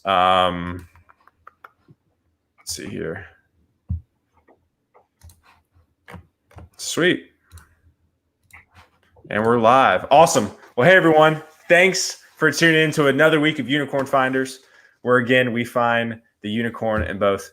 Let's see here. Sweet. And we're live. Awesome. Well, hey, everyone. Thanks for tuning in to another week of Unicorn Finders, where, again, we find the unicorn in both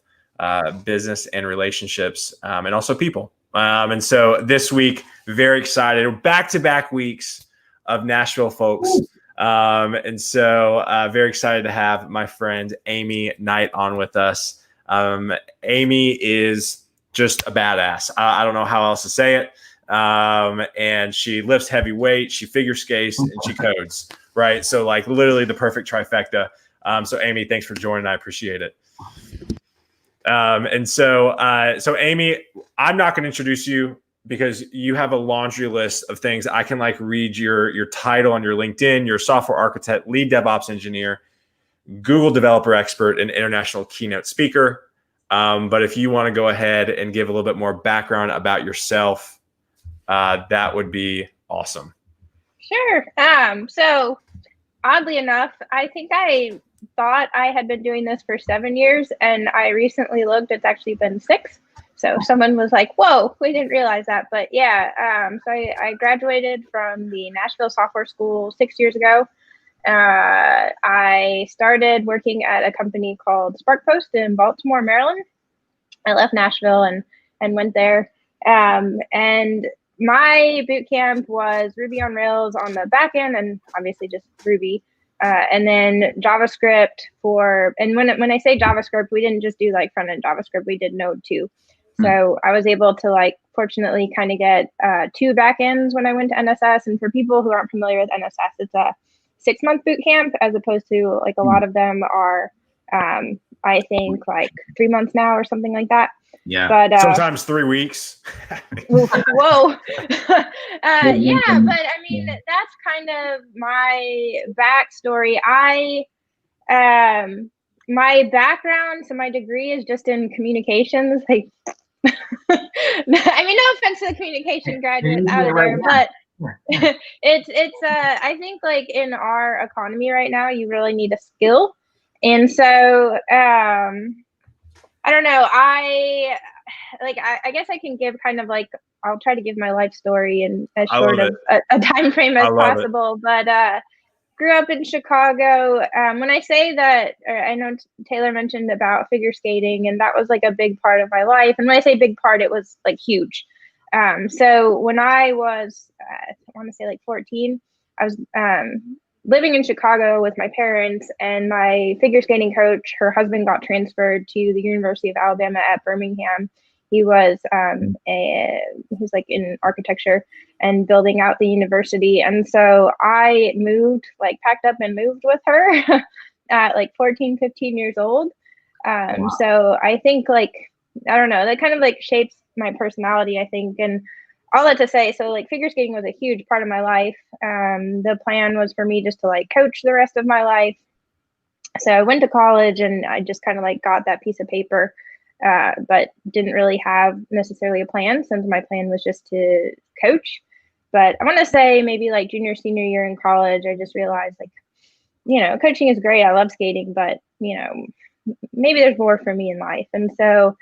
business and relationships, and also people. And so this week, very excited. Back-to-back weeks of Nashville folks. And so very excited to have my friend Aimee Knight on with us. Aimee is just a badass. I don't know how else to say it. And she lifts heavy weight, she figure skates, and she codes, right? So like literally the perfect trifecta. So Aimee, thanks for joining. I appreciate it. And so Aimee, I'm not going to introduce you because you have a laundry list of things. I can like read your title on your LinkedIn. You're a software architect, lead DevOps engineer, Google developer expert, and international keynote speaker. But if you want to go ahead and give a little bit more background about yourself, that would be awesome. Sure. So oddly enough, I think I thought I had been doing this for 7 years, and I recently looked, it's actually been 6. So someone was like, whoa, we didn't realize that. But yeah, so I graduated from the Nashville Software School 6 years ago. I started working at a company called SparkPost in Baltimore, Maryland. I left Nashville and went there. And my boot camp was Ruby on Rails on the back end, and obviously just Ruby. And then JavaScript and when I say JavaScript, we didn't just do like front end JavaScript, we did Node too. So I was able to like fortunately kind of get 2 backends when I went to NSS. And for people who aren't familiar with NSS, it's a 6-month boot camp as opposed to like a lot of them are, I think like 3 months now or something like that. Yeah, but sometimes 3 weeks. Whoa. Yeah, but I mean, that's kind of my backstory. My background, so my degree is just in communications. Like, I mean, no offense to the communication graduates out of there, but it's I think like in our economy right now, you really need a skill. And so, I don't know. I guess I can give kind of like, I'll try to give my life story in as short of a time frame as possible. But grew up in Chicago. When I say that, I know Taylor mentioned about figure skating, and that was like a big part of my life. And when I say big part, it was like huge. So when I was, I want to say like 14, I was living in Chicago with my parents, and my figure skating coach, her husband got transferred to the University of Alabama at Birmingham. He was he's like in architecture and building out the university. And so I moved, like packed up and moved with her at like 14, 15 years old. Wow. So I think like, I don't know, that kind of like shapes my personality, I think. And all that to say, so like figure skating was a huge part of my life. The plan was for me just to like coach the rest of my life. So I went to college and I just kind of like got that piece of paper, but didn't really have necessarily a plan, since my plan was just to coach. But I want to say maybe like junior, senior year in college, I just realized like, you know, coaching is great. I love skating, but you know, maybe there's more for me in life. And so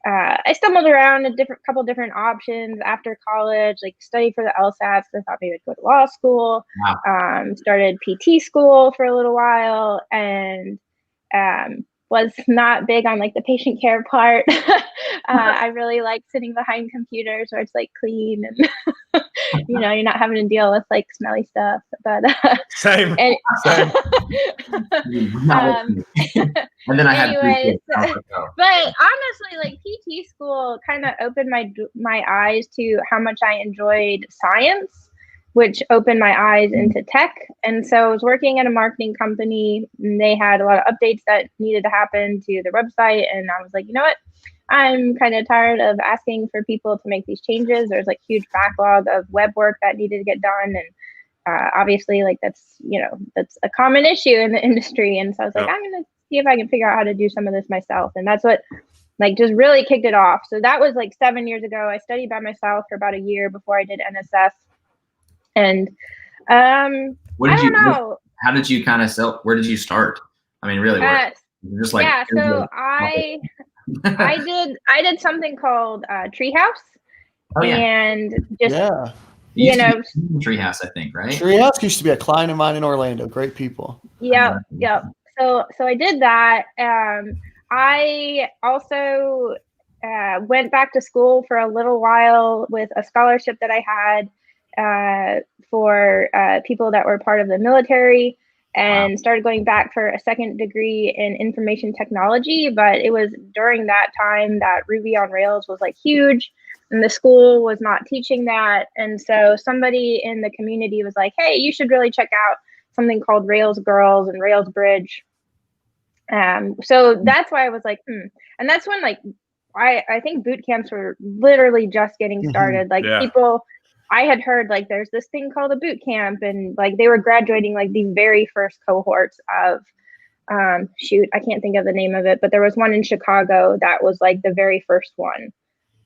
I stumbled around a couple different options after college, like study for the LSATs. I thought maybe I'd go to law school. Wow. Started PT school for a little while, and was not big on like the patient care part. I really like sitting behind computers where it's like clean and you know, you're not having to deal with like smelly stuff. But same. And then I anyways, but honestly, like PT school kind of opened my eyes to how much I enjoyed science, which opened my eyes into tech. And so I was working at a marketing company, and they had a lot of updates that needed to happen to their website. And I was like, you know what? I'm kind of tired of asking for people to make these changes. There's like huge backlog of web work that needed to get done. And obviously like that's a common issue in the industry. And so I was like, I'm going to see if I can figure out how to do some of this myself. And that's what like just really kicked it off. So that was like 7 years ago. I studied by myself for about a year before I did NSS. And I don't know. How did you kind of where did you start? I mean, really, just like yeah. So I did something called Treehouse, and just Treehouse, I think, right? Treehouse used to be a client of mine in Orlando. Great people. Yep. So I did that. I also went back to school for a little while with a scholarship that I had for people that were part of the military, and started going back for a second degree in information technology. But it was during that time that Ruby on Rails was like huge, and the school was not teaching that. And so somebody in the community was like, hey, you should really check out something called Rails Girls and Rails Bridge. So that's why I was like, And that's when like I think boot camps were literally just getting started. Like people, I had heard like there's this thing called a boot camp, and like they were graduating like the very first cohorts of shoot, I can't think of the name of it, but there was one in Chicago that was like the very first one.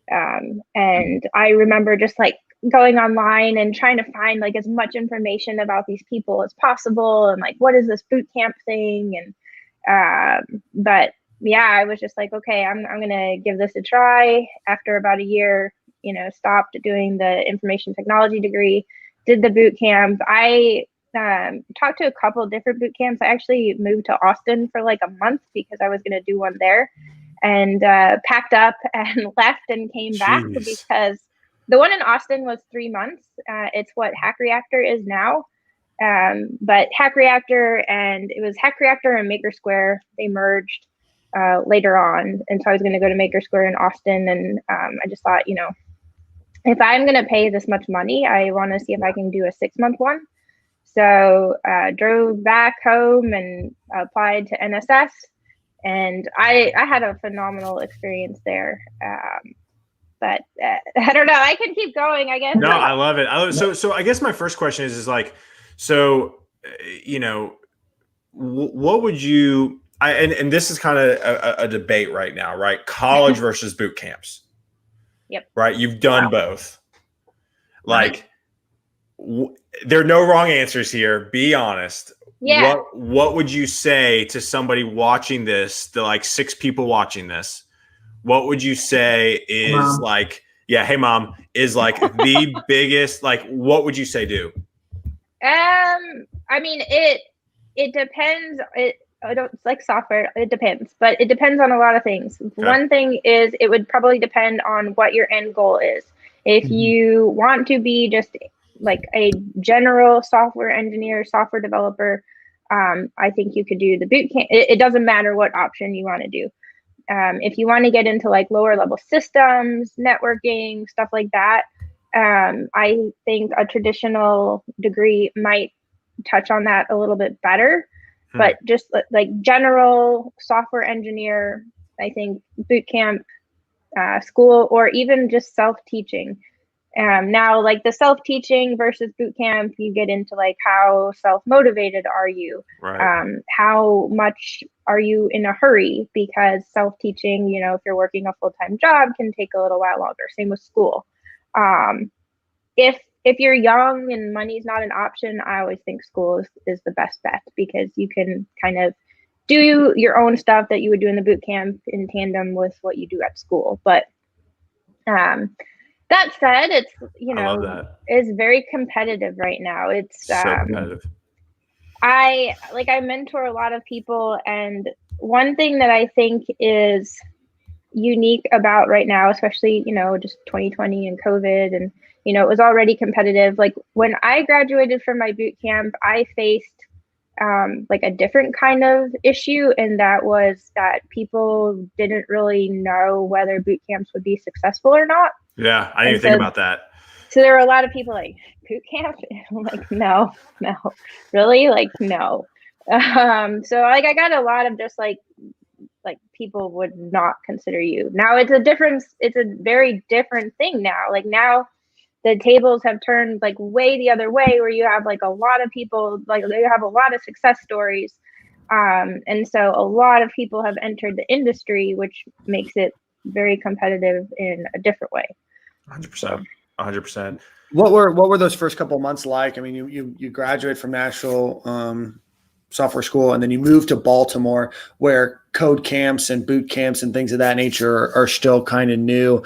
And I remember just like going online and trying to find like as much information about these people as possible, and like what is this boot camp thing. And but yeah, I was just like, okay, I'm gonna give this a try. After about a year, stopped doing the information technology degree, did the boot camp. I talked to a couple of different boot camps. I actually moved to Austin for like a month because I was gonna do one there, and packed up and left and came back because the one in Austin was 3 months. It's what Hack Reactor is now. But Hack Reactor, and it was Hack Reactor and Maker Square, they merged later on. And so I was going to go to Maker Square in Austin. And I just thought, if I'm going to pay this much money, I want to see if I can do a 6-month one. So drove back home and applied to NSS. And I had a phenomenal experience there. But I don't know. I can keep going, I guess. No, I love it. So I guess my first question is like, so, what would you, and this is kind of a debate right now, right? College versus boot camps. Yep. Right. You've done both. Like, there are no wrong answers here. Be honest. Yeah. What would you say to somebody watching this, the like 6 people watching this? What would you say is like, hey mom, is like the biggest, like, what would you say do? I mean, it depends. It's like software. It depends, but it depends on a lot of things. Okay. One thing is it would probably depend on what your end goal is. If you want to be just like a general software engineer, software developer, I think you could do the boot camp. It doesn't matter what option you want to do. If you want to get into like lower level systems, networking, stuff like that, I think a traditional degree might touch on that a little bit better. But just like general software engineer, I think boot camp, school, or even just self-teaching. Now, like the self-teaching versus boot camp, you get into like how self-motivated are you? Right. How much are you in a hurry? Because self-teaching, if you're working a full-time job, can take a little while longer. Same with school. If you're young and money's not an option, I always think school is the best bet, because you can kind of do your own stuff that you would do in the boot camp in tandem with what you do at school. But that said, it's, I love that. It's very competitive right now. It's so competitive. I mentor a lot of people, and one thing that I think is unique about right now, especially, just 2020 and COVID, and, it was already competitive. Like when I graduated from my boot camp, I faced like a different kind of issue, and that was that people didn't really know whether boot camps would be successul or not. Yeah, I didn't even think about that. So there were a lot of people like, boot camp? I'm like, no, really? Like, no. So like I got a lot of just like people would not consider you. Now it's a very different thing now. Like now the tables have turned like way the other way, where you have like a lot of people, like they have a lot of success stories. And so a lot of people have entered the industry, which makes it very competitive in a different way. 100%. 100%. What were those first couple of months like? I mean, you graduate from Nashville. software school, and then you move to Baltimore, where code camps and boot camps and things of that nature are still kind of new.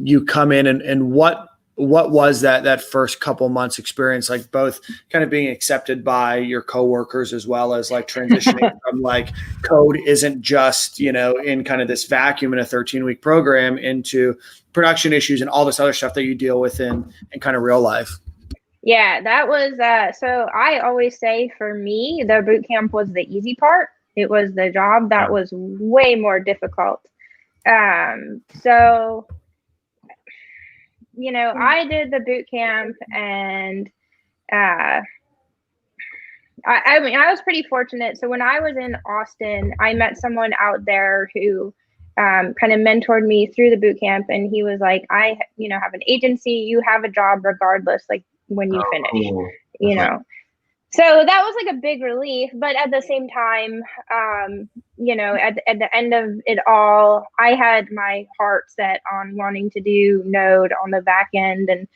You come in, and what was that first couple months experience like, both kind of being accepted by your coworkers as well as like transitioning from like code isn't just, in kind of this vacuum in a 13-week program into production issues and all this other stuff that you deal with in kind of real life? Yeah, that was, so I always say for me, the boot camp was the easy part. It was the job that was way more difficult. So, I did the boot camp, and I was pretty fortunate. So when I was in Austin, I met someone out there who kind of mentored me through the boot camp, and he was like, I have an agency, you have a job regardless, like when you finish, cool. So that was like a big relief. But at the same time, at the end of it all, I had my heart set on wanting to do Node on the back end, and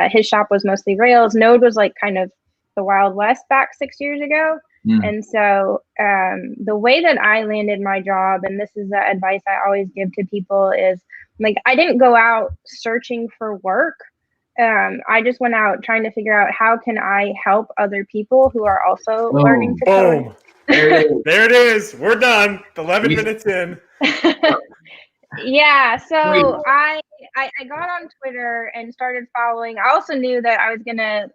his shop was mostly Rails. Node was like kind of the Wild West back 6 years ago. And so the way that I landed my job, and this is the advice I always give to people, is like, I didn't go out searching for work. I just went out trying to figure out how can I help other people who are also learning to code. Boom. There it is. We're done. 11 minutes in. Yeah. So I got on Twitter and started following. I also knew that I was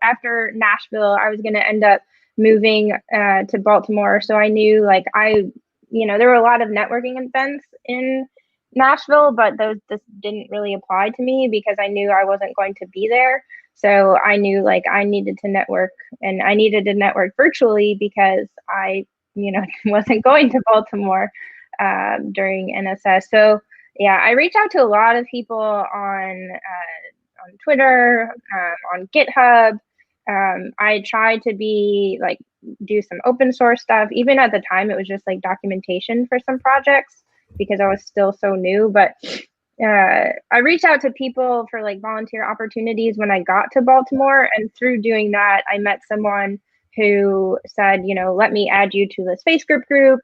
after Nashville, I was gonna end up moving to Baltimore. So I knew like there were a lot of networking events in Nashville, but those just didn't really apply to me because I knew I wasn't going to be there. So I knew like I needed to network, and I needed to network virtually because I, wasn't going to Baltimore during NSS. So yeah, I reached out to a lot of people on Twitter, on GitHub. I tried to do some open source stuff. Even at the time, it was just like documentation for some projects because I was still so new. But I reached out to people for like volunteer opportunities when I got to Baltimore. And through doing that, I met someone who said, let me add you to the space group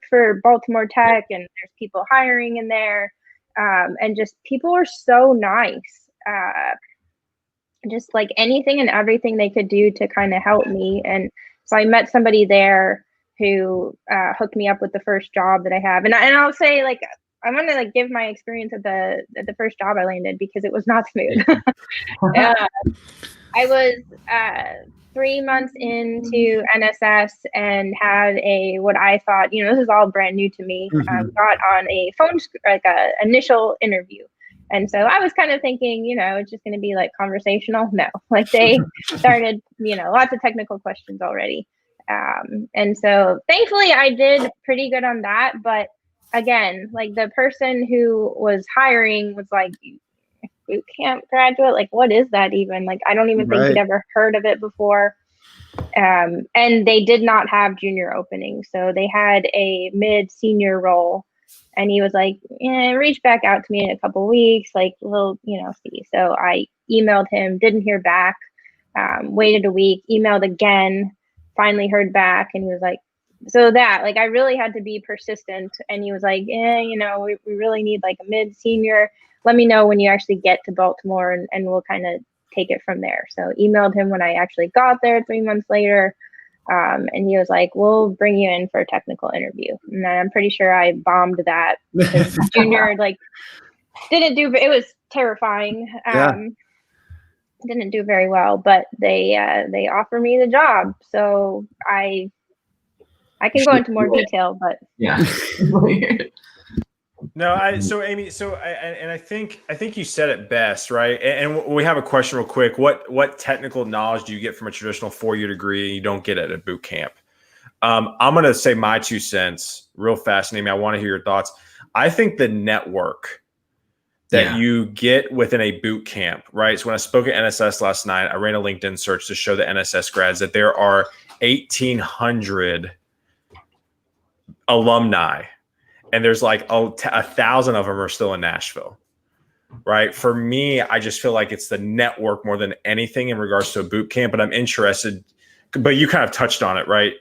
for Baltimore Tech. And there's people hiring in there. And just people were so nice. Just like anything and everything they could do to kind of help me. And so I met somebody there who hooked me up with the first job that I have. And I'll say, like, I'm gonna like give my experience at the first job I landed because it was not smooth. I was 3 months into NSS and had what I thought, this is all brand new to me. Got on a phone, like a initial interview. And so I was kind of thinking, it's just going to be like conversational. No, like they started, lots of technical questions already. And so thankfully I did pretty good on that. But again, like the person who was hiring was like, boot camp graduate, like what is that even? Like I don't even think he'd ever heard of it before. And they did not have junior openings. So they had a mid-senior role. And he was like, reach back out to me in a couple of weeks, like we'll, see. So I emailed him, didn't hear back, waited a week, emailed again, finally heard back. And he was like, so that, like, I really had to be persistent. And he was like, we really need like a mid-senior. Let me know when you actually get to Baltimore and we'll kind of take it from there. So emailed him when I actually got there 3 months later. And he was like, we'll bring you in for a technical interview. And I'm pretty sure I bombed that because junior, like, it was terrifying. Didn't do very well, but they offer me the job. So I can go into more detail, but yeah. No, so Aimee, I think you said it best, right? And we have a question real quick. What technical knowledge do you get from a traditional 4-year degree you don't get at a boot camp? I'm going to say my 2 cents real fast, Aimee. I want to hear your thoughts. I think the network that you get within a boot camp, right? So when I spoke at NSS last night, I ran a LinkedIn search to show the NSS grads that there are 1,800 alumni. And there's like 1,000 of them are still in Nashville, right? For me, I just feel like it's the network more than anything in regards to a boot camp. But I'm interested, but you kind of touched on it, right?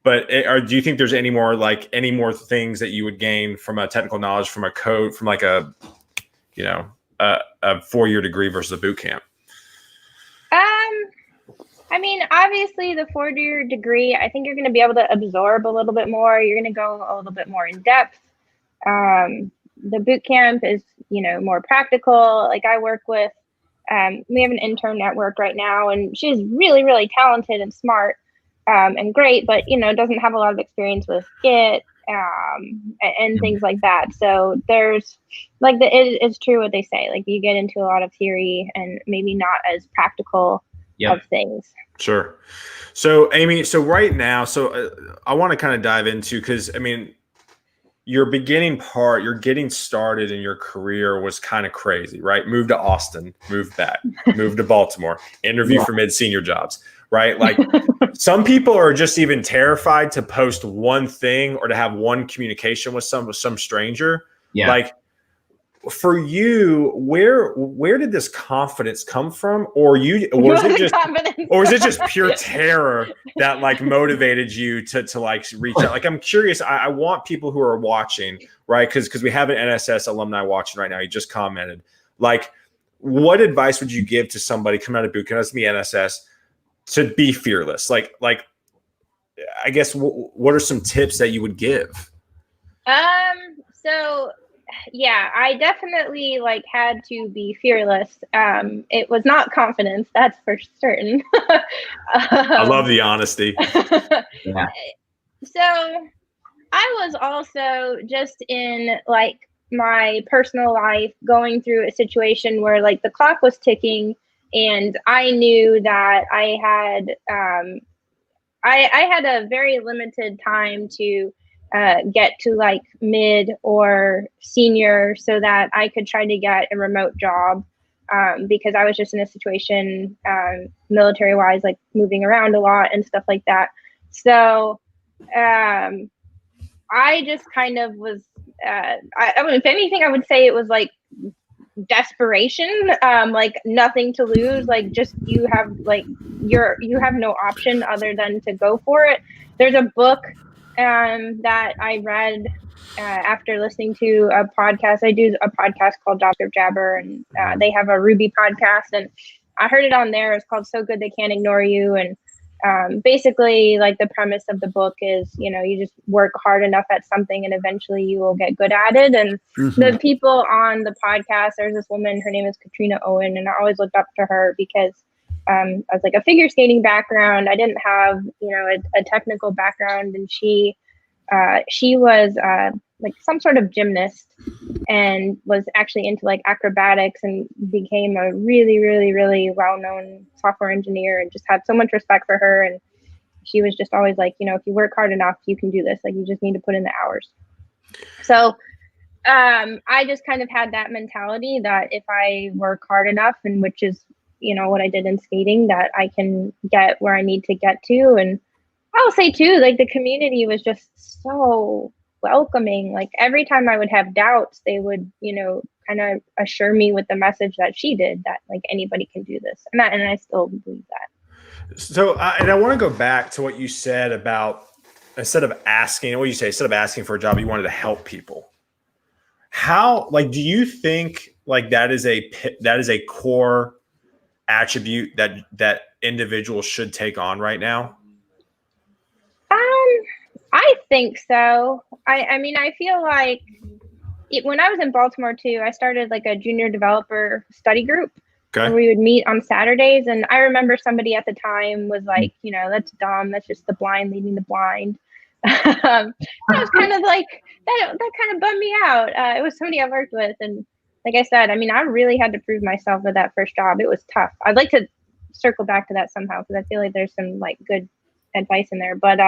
But do you think there's any more things that you would gain from a technical knowledge from a code, from like a 4-year degree versus a boot camp? I mean, obviously the 4-year degree, I think you're going to be able to absorb a little bit more. You're going to go a little bit more in depth. The boot camp is, more practical. Like I work with, we have an intern at work right now, and she's really, really talented and smart and great, but, doesn't have a lot of experience with Git and things like that. So there's it's true what they say. Like you get into a lot of theory and maybe not as practical of things. Sure. So Aimee, right now, I want to kind of dive into, because your beginning part, you're getting started in your career was kind of crazy, right? Moved to Austin, moved back, moved to Baltimore, interview for mid-senior jobs, right? Like some people are just even terrified to post one thing or to have one communication with some stranger. Yeah. Like for you, where did this confidence come from? Or was it just pure terror that like motivated you to like reach out? Like, I'm curious. I want people who are watching, right? Because we have an NSS alumni watching right now. He just commented. Like, what advice would you give to somebody coming out of boot camp, that's me, NSS, to be fearless? Like, I guess what are some tips that you would give? So yeah, I definitely had to be fearless. It was not confidence, that's for certain. I love the honesty. Yeah. So I was also just in my personal life going through a situation where the clock was ticking, and I knew that I had I had a very limited time to get to mid or senior so that I could try to get a remote job, because I was just in a situation military wise, moving around a lot and stuff like that. So I just kind of was, if anything, I would say it was desperation, nothing to lose. Just you have you have no option other than to go for it. There's a book that I read after listening to a podcast. I do a podcast called Untitled Chapter, and they have a Ruby podcast, and I heard it on there. It's called So Good They Can't Ignore You. And basically the premise of the book is, you just work hard enough at something and eventually you will get good at it. And the people on the podcast, there's this woman, her name is Katrina Owen, and I always looked up to her because I was a figure skating background. I didn't have, a technical background, and she was some sort of gymnast and was actually into acrobatics and became a really, really, really well-known software engineer, and just had so much respect for her. And she was just always if you work hard enough, you can do this. You just need to put in the hours. So I just kind of had that mentality that if I work hard enough, and which is what I did in skating, that I can get where I need to get to. And I'll say too, the community was just so welcoming. Every time I would have doubts, they would, kind of assure me with the message that she did, that anybody can do this. And I still believe that. So, and I want to go back to what you said about instead of asking for a job, you wanted to help people. How, do you think that is a core attribute that individuals should take on right now? I think so. I mean, I feel when I was in Baltimore too, I started a junior developer study group. Okay. Where we would meet on Saturdays. And I remember somebody at the time was that's dumb. That's just the blind leading the blind. I was kind of that kind of bummed me out. It was somebody I worked with. And like I said, I mean, I really had to prove myself with that first job. It was tough. I'd like to circle back to that somehow, because I feel there's some good advice in there. But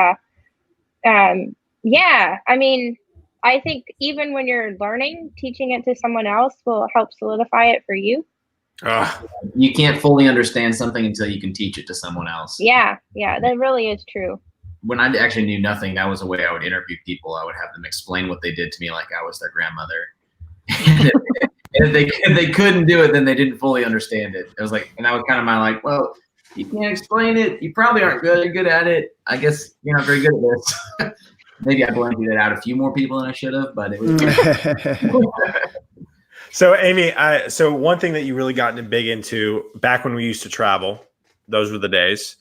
yeah, I mean, I think even when you're learning, teaching it to someone else will help solidify it for you. You can't fully understand something until you can teach it to someone else. Yeah, that really is true. When I actually knew nothing, that was the way I would interview people. I would have them explain what they did to me like I was their grandmother. And if they couldn't do it, then they didn't fully understand it. It was and I was kind of well, you can't explain it. You probably aren't good at it. I guess you're not very good at this. Maybe I blended it out a few more people than I should have, but it was. So Aimee, so one thing that you really gotten big into back when we used to travel, those were the days,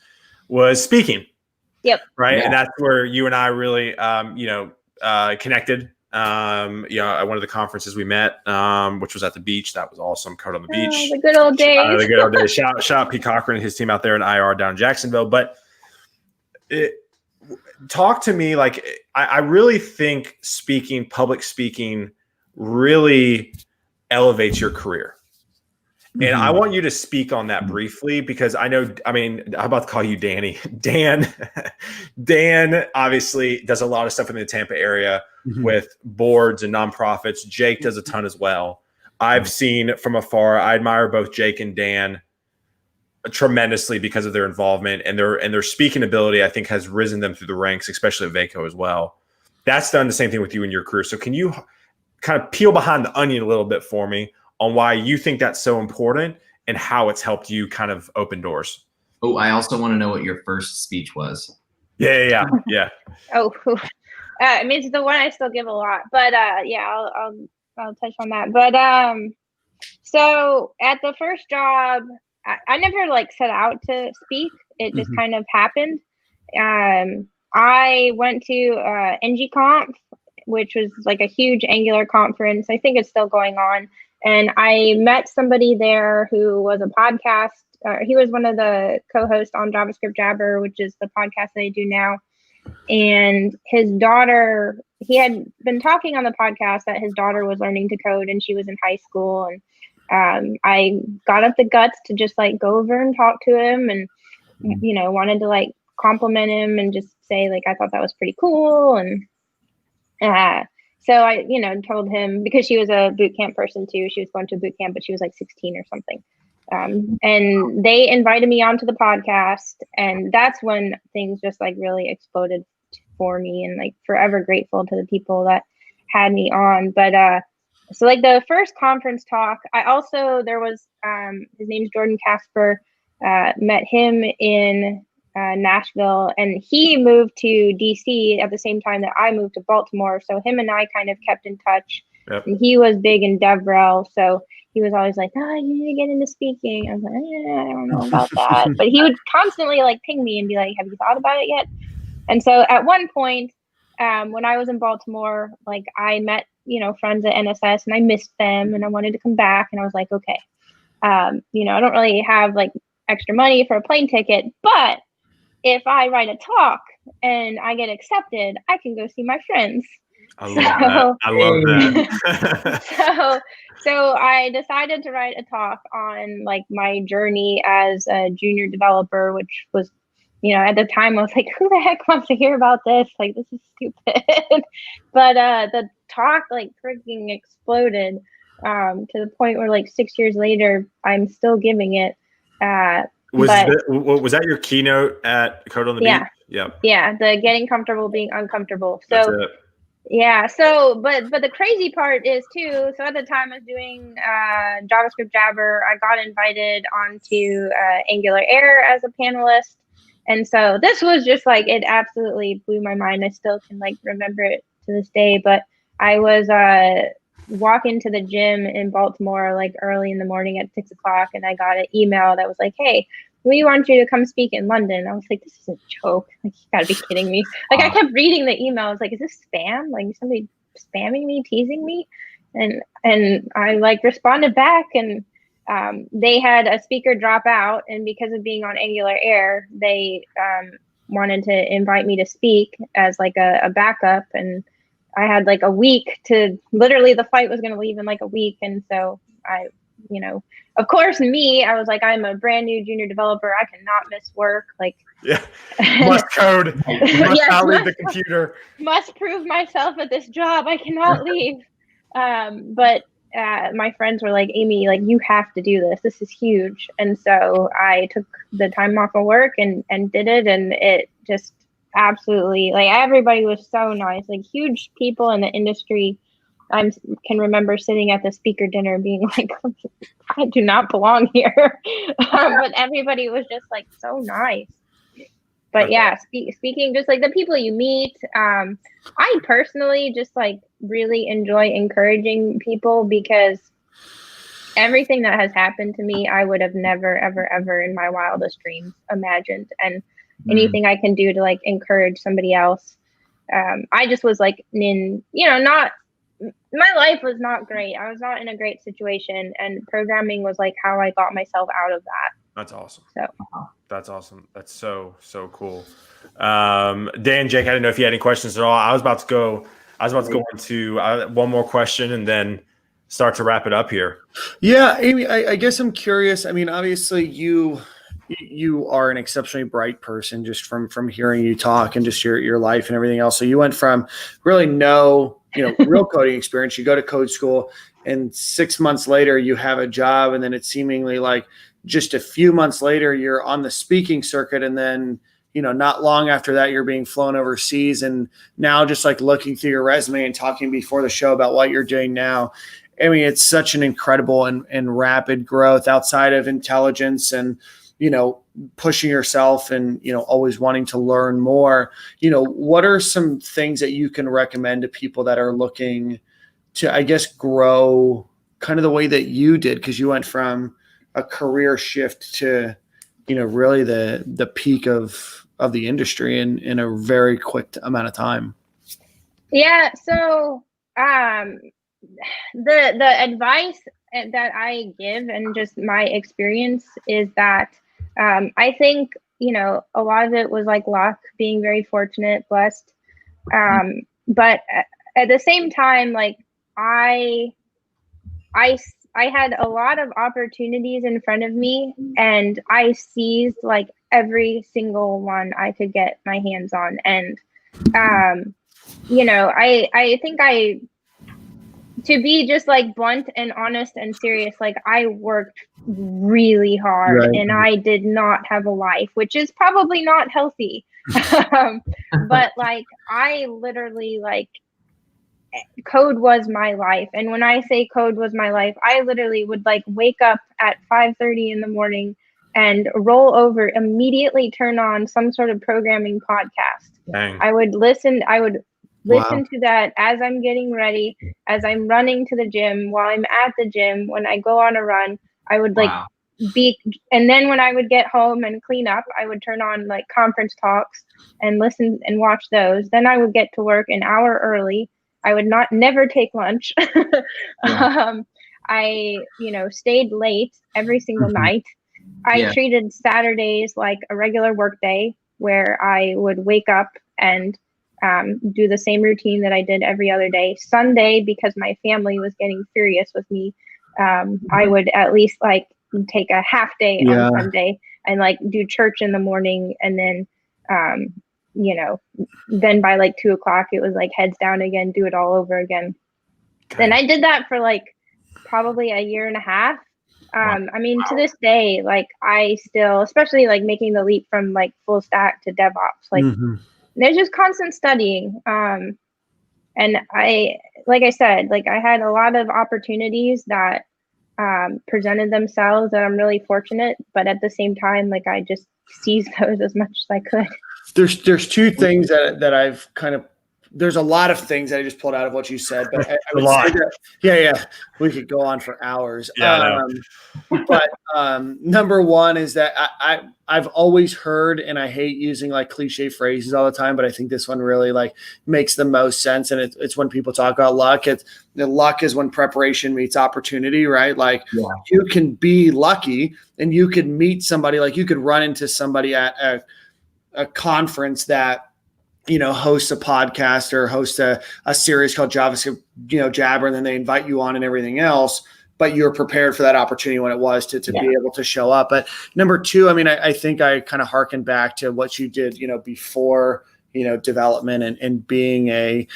was speaking. Yep. Right. Yeah. And that's where you and I really, connected. At one of the conferences we met, which was at the beach. That was awesome. Code on the beach. The good old days. The good old days. Shout out Pete Cochran and his team out there in IR down in Jacksonville. But talk to me, like, I really think public speaking really elevates your career. And I want you to speak on that briefly, because I'm about to call you Danny. Dan obviously does a lot of stuff in the Tampa area with boards and nonprofits. Jake does a ton as well. I've seen from afar. I admire both Jake and Dan tremendously because of their involvement, and their speaking ability, I think, has risen them through the ranks, especially at Vaco as well. That's done the same thing with you in your career. So can you kind of peel behind the onion a little bit for me on why you think that's so important and how it's helped you kind of open doors? Oh, I also want to know what your first speech was. Yeah. Oh, I mean, it's the one I still give a lot, but I'll touch on that. But so at the first job, I never like set out to speak. It just kind of happened. I went to NG-Conf, which was like a huge Angular conference. I think it's still going on. And I met somebody there who was a podcast. He was one of the co-hosts on JavaScript Jabber, which is the podcast that I do now. And his daughter, he had been talking on the podcast that his daughter was learning to code and she was in high school. And I got up the guts to just like go over and talk to him and, wanted to like compliment him and just say like, I thought that was pretty cool. And so I, told him, because she was a boot camp person too. She was going to a boot camp, but she was like 16 or something. And they invited me onto the podcast, and that's when things just like really exploded for me, and like forever grateful to the people that had me on. But so like the first conference talk, there was his name's Jordan Casper, met him in Nashville, and he moved to DC at the same time that I moved to Baltimore. So him and I kind of kept in touch. Yep. And he was big in DevRel, so he was always like, "Oh, you need to get into speaking." I was like, I don't know about that. But he would constantly like ping me and be like, "Have you thought about it yet?" And so at one point, when I was in Baltimore, like I met, friends at NSS, and I missed them, and I wanted to come back. And I was like, okay, I don't really have like extra money for a plane ticket, but if I write a talk and I get accepted, I can go see my friends. I love that. So I decided to write a talk on like my journey as a junior developer, which was, at the time I was like, who the heck wants to hear about this? Like, this is stupid. But the talk like freaking exploded to the point where like 6 years later, I'm still giving it. Was that your keynote at Code on the Beach? Yeah, the getting comfortable being uncomfortable. So yeah, but the crazy part is too, so at the time I was doing JavaScript Jabber, I got invited onto Angular Air as a panelist. And so this was just like, it absolutely blew my mind. I still can like remember it to this day. But I was walking to the gym in Baltimore like early in the morning at 6 o'clock, and I got an email that was like, "Hey, we want you to come speak in London." I was like, this is a joke. Like, you gotta be kidding me. Like, I kept reading the email. I was like, is this spam? Like, somebody spamming me, teasing me? And I like responded back, and they had a speaker drop out, and because of being on Angular Air, they wanted to invite me to speak as like a backup. And I had like a week to, literally the flight was going to leave in like a week. And so I, of course, I was like, I'm a brand new junior developer. I cannot miss work. Like, yeah, must code. Must not leave the computer. Must prove myself at this job. I cannot leave. But my friends were like, Aimee, like, you have to do this. This is huge. And so I took the time off of work and did it. And it just absolutely, like, everybody was so nice, like huge people in the industry. can remember sitting at the speaker dinner being like, I do not belong here. But everybody was just like so nice. But yeah, speaking just like the people you meet, I personally just like really enjoy encouraging people because everything that has happened to me, I would have never, ever, ever in my wildest dreams imagined. And anything I can do to like encourage somebody else. I just was like my life was not great. I was not in a great situation, and programming was like how I got myself out of that. That's awesome. So that's awesome. That's so cool. Dan, Jake, I didn't know if you had any questions at all. I was about to go into one more question and then start to wrap it up here. Yeah, Aimee, I guess I'm curious. I mean, obviously you are an exceptionally bright person just from hearing you talk and just your life and everything else. So you went from really real coding experience. You go to code school, and 6 months later you have a job, and then it's seemingly like just a few months later you're on the speaking circuit, and then not long after that you're being flown overseas. And now just like looking through your resume and talking before the show about what you're doing now, I mean, it's such an incredible and rapid growth outside of intelligence and pushing yourself and always wanting to learn more. What are some things that you can recommend to people that are looking to, I guess, grow kind of the way that you did, because you went from a career shift to really the peak of the industry in a very quick amount of time? Yeah, so the advice that I give and just my experience is that I think a lot of it was like luck, being very fortunate, blessed, but at the same time, like I had a lot of opportunities in front of me, and I seized like every single one I could get my hands on. And I think to be just like blunt and honest and serious, like I worked really hard, right, and I did not have a life, which is probably not healthy. But like I literally like code was my life. And when I say code was my life, I literally would like wake up at 5:30 in the morning and roll over, immediately turn on some sort of programming podcast. Dang. I would listen to that as I'm getting ready, as I'm running to the gym, while I'm at the gym, when I go on a run. I would like and then when I would get home and clean up, I would turn on like conference talks and listen and watch those. Then I would get to work an hour early. I would never take lunch. I stayed late every single night. I treated Saturdays like a regular work day, where I would wake up and do the same routine that I did every other day. Sunday, because my family was getting furious with me, I would at least like take a half day on Sunday and like do church in the morning. And then, then by like 2:00, it was like heads down again, do it all over again. Okay. And I did that for like probably a year and a half. I mean, to this day, like I still, especially like making the leap from like full stack to DevOps, like there's just constant studying. And like I said, like I had a lot of opportunities that presented themselves, that I'm really fortunate, but at the same time, like I just seized those as much as I could. There's two things that I've kind of, there's a lot of things that I just pulled out of what you said, but I would say that, we could go on for hours. But number one is that I've always heard, and I hate using like cliche phrases all the time, but I think this one really like makes the most sense. And it's when people talk about luck, luck is when preparation meets opportunity, right? Like you can be lucky and you could meet somebody, like you could run into somebody at a conference that hosts a podcast or hosts a series called JavaScript, Jabber, and then they invite you on and everything else, but you're prepared for that opportunity when it was to be able to show up. But number two, I mean, I think I kind of harken back to what you did, before, development and being a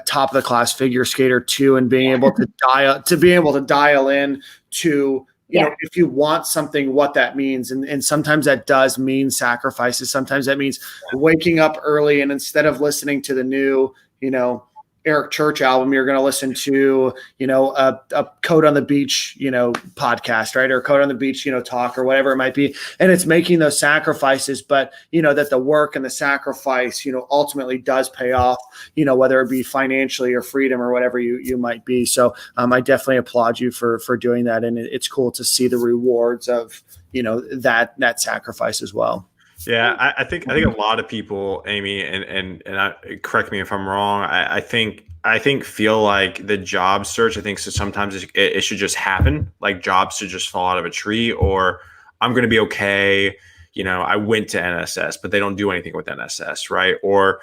top of the class figure skater too, and being able to dial in to, if you want something, what that means. And sometimes that does mean sacrifices. Sometimes that means waking up early, and instead of listening to the new, Eric Church album. You're going to listen to, a Code on the Beach, podcast, right? Or Code on the Beach, talk or whatever it might be. And it's making those sacrifices, but that the work and the sacrifice, ultimately does pay off, whether it be financially or freedom or whatever you might be. So I definitely applaud you for doing that. And it's cool to see the rewards of, that sacrifice as well. Yeah, I think a lot of people, Aimee, and correct me if I'm wrong. I think feel like the job search. I think so sometimes it should just happen. Like jobs should just fall out of a tree, or I'm going to be okay. I went to NSS, but they don't do anything with NSS, right? Or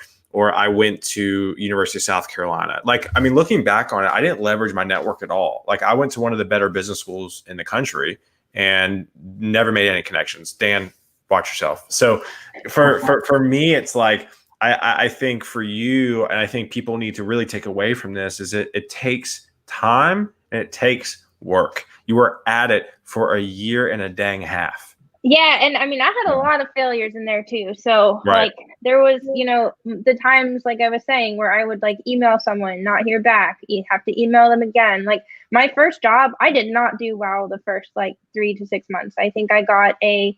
I went to University of South Carolina. Like, I mean, looking back on it, I didn't leverage my network at all. Like, I went to one of the better business schools in the country and never made any connections. Dan, watch yourself. So for me, it's like, I think for you, and I think people need to really take away from this, is it takes time and it takes work. You were at it for a year and a dang half. Yeah. And I mean, I had a lot of failures in there too. So Right. like there was, the times, like I was saying, where I would like email someone, not hear back, you have to email them again. Like my first job, I did not do well the first like 3 to 6 months. I think I got it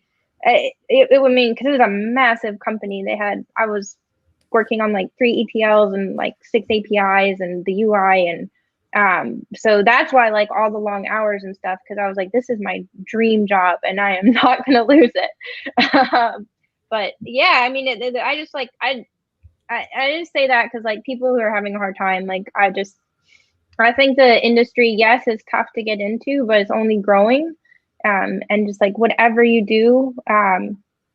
would mean, because it was a massive company. I was working on like 3 ETLs and like 6 APIs and the UI. And so that's why like all the long hours and stuff, because I was like, this is my dream job and I am not going to lose it. But yeah, I mean, I just like, I just say that because like people who are having a hard time, like I think the industry, yes, is tough to get into, but it's only growing. And just like whatever you do,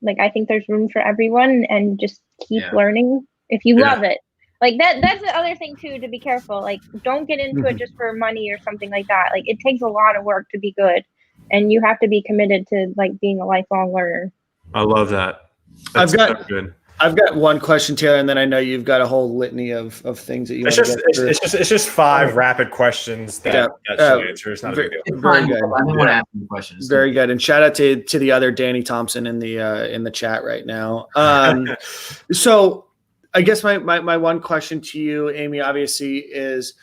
like I think there's room for everyone, and just keep learning if you love it. Like that's the other thing too, to be careful. Like don't get into it just for money or something like that. Like it takes a lot of work to be good, and you have to be committed to like being a lifelong learner. I love that. That's good. I've got one question, Taylor, and then I know you've got a whole litany of things that you want to get through. It's just 5 rapid questions that she'll answer. It's not a big deal. Very good. I don't want to ask you questions. Very good. And shout out to the other Danny Thompson in the chat right now. So I guess my one question to you, Aimee, obviously is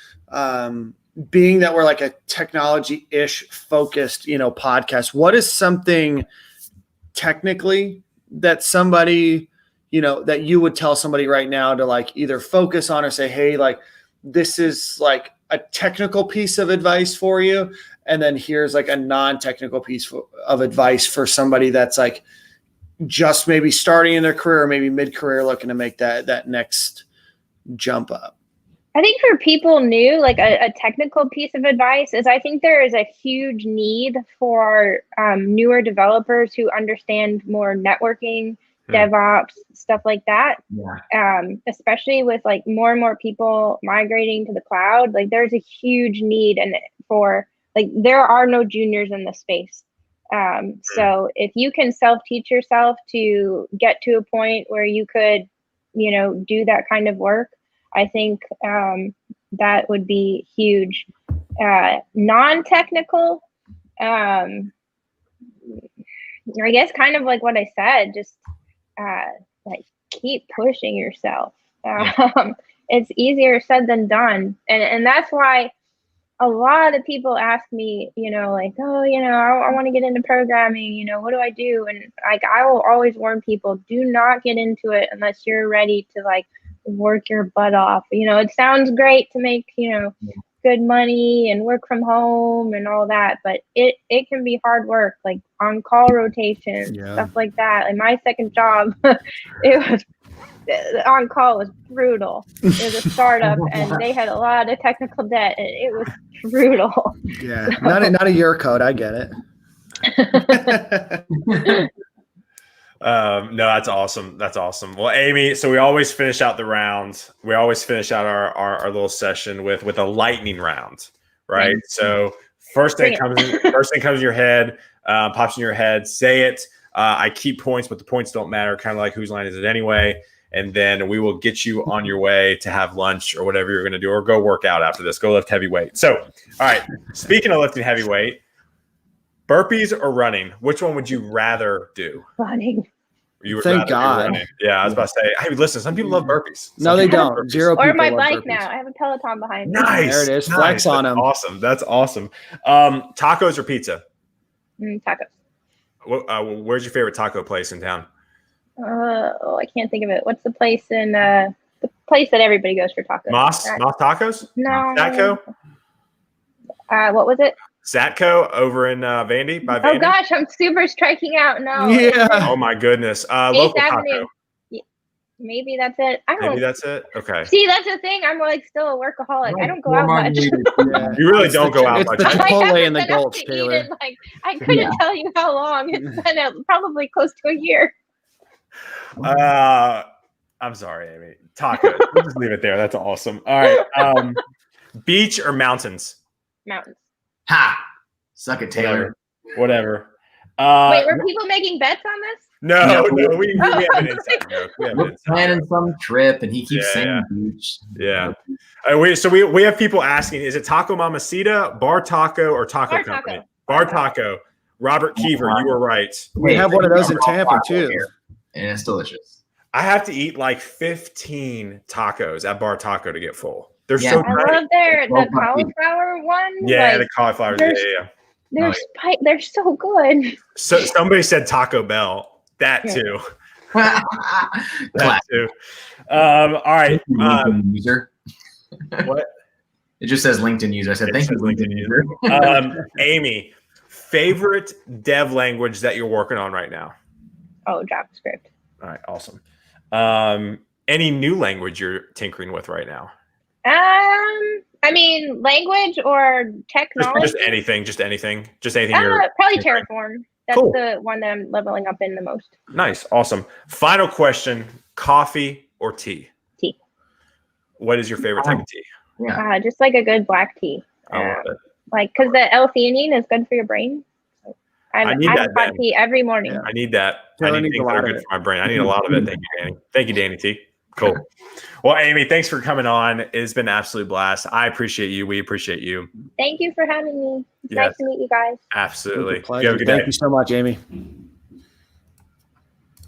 being that we're like a technology-ish focused, podcast, what is something technically that somebody that you would tell somebody right now to like either focus on or say, hey, like this is like a technical piece of advice for you. And then here's like a non-technical piece of advice for somebody that's like just maybe starting in their career or maybe mid-career looking to make that next jump up. I think for people new, like a technical piece of advice is I think there is a huge need for newer developers who understand more networking, DevOps, stuff like that. Especially with like more and more people migrating to the cloud, like there's a huge need and for like there are no juniors in the space. So if you can self-teach yourself to get to a point where you could, do that kind of work, I think that would be huge. Non-technical, I guess kind of like what I said, just like keep pushing yourself. It's easier said than done. And that's why a lot of people ask me, like, oh, I want to get into programming, what do I do? And like, I will always warn people, do not get into it unless you're ready to like work your butt off. It sounds great to make, good money and work from home and all that, but it can be hard work, like on call rotation, stuff like that. And my second job, it was on call was brutal. It was a startup and they had a lot of technical debt and it was brutal. Yeah, not a year code. I get it. No, that's awesome. That's awesome. Well, Aimee, so we always finish out the round. We always finish out our little session with a lightning round, right? So first thing comes in your head, pops in your head, say it. I keep points, but the points don't matter. Kind of like whose line is it anyway? And then we will get you on your way to have lunch or whatever you're going to do, or go work out after this. Go lift heavy weight. So, all right. Speaking of lifting heavy weight, burpees or running, which one would you rather do? Running. You would Thank rather be God. running. Yeah, I was about to say. Hey, listen, some people love burpees. No, they don't. Burpees. Zero Or people my love bike burpees. now. I have a Peloton behind me. Nice. There it is. Nice. Flex on That's them. awesome. That's awesome. Tacos or pizza? Tacos. Where's your favorite taco place in town? I can't think of it. What's the place in the place that everybody goes for tacos? Moss Tacos? No. Zatco? What was it? Zatco over in Vandy by Vandy? Oh gosh, I'm super striking out. No. Yeah. Oh my goodness. Eighth Local Avenue. taco. Maybe that's it. I don't. Maybe that's it. Okay. See, that's the thing. I'm like still a workaholic. I don't go out much. Yeah. You really don't go out It's much. the I Chipotle haven't in the been out Gulch, to Taylor. eat it, like I couldn't tell you how long. It's been probably close to a year. I'm sorry, Aimee. Taco. We'll just leave it there. That's awesome. All right. Beach or mountains? Mountains. Ha! Suck it, Taylor. Whatever. Wait, were people making bets on this? No, we have an inside joke. We're planning some trip, and he keeps saying beach. Yeah. We have people asking: is it Taco Mamacita, Bar Taco, or Taco Bar Company? Taco. Bar Taco. Robert Kiever, you were right. We have one of those in Tampa too. And it's delicious. I have to eat like 15 tacos at Bar Taco to get full. They're Yeah. so I tiny. love the cauliflower one. Yeah, like, the cauliflowers. Yeah. they're so good. So somebody said Taco Bell. That too. That too. All right. LinkedIn user. What? It just says LinkedIn user. I said, thank you, LinkedIn user. Aimee, favorite dev language that you're working on right now? Oh, JavaScript. All right, awesome. Any new language you're tinkering with right now? I mean, language or technology. Just anything. Probably Terraform. That's Cool. the one that I'm leveling up in the most. Nice, awesome. Final question: coffee or tea? Tea. What is your favorite type of tea? Yeah. Just like a good black tea. I love it. Like, because the L-theanine is good for your brain. I need that, hot man. tea every morning. I need that. Taylor I need needs things a that lot are of good it. for my brain. I need a lot of it. Thank you, Danny. Thank you, Danny T. Cool. Well, Aimee, thanks for coming on. It's been an absolute blast. I appreciate you. We appreciate you. Thank you for having me. It's Yes. nice to meet you guys. Absolutely. Pleasure. You have a good Thank day. you so much, Aimee.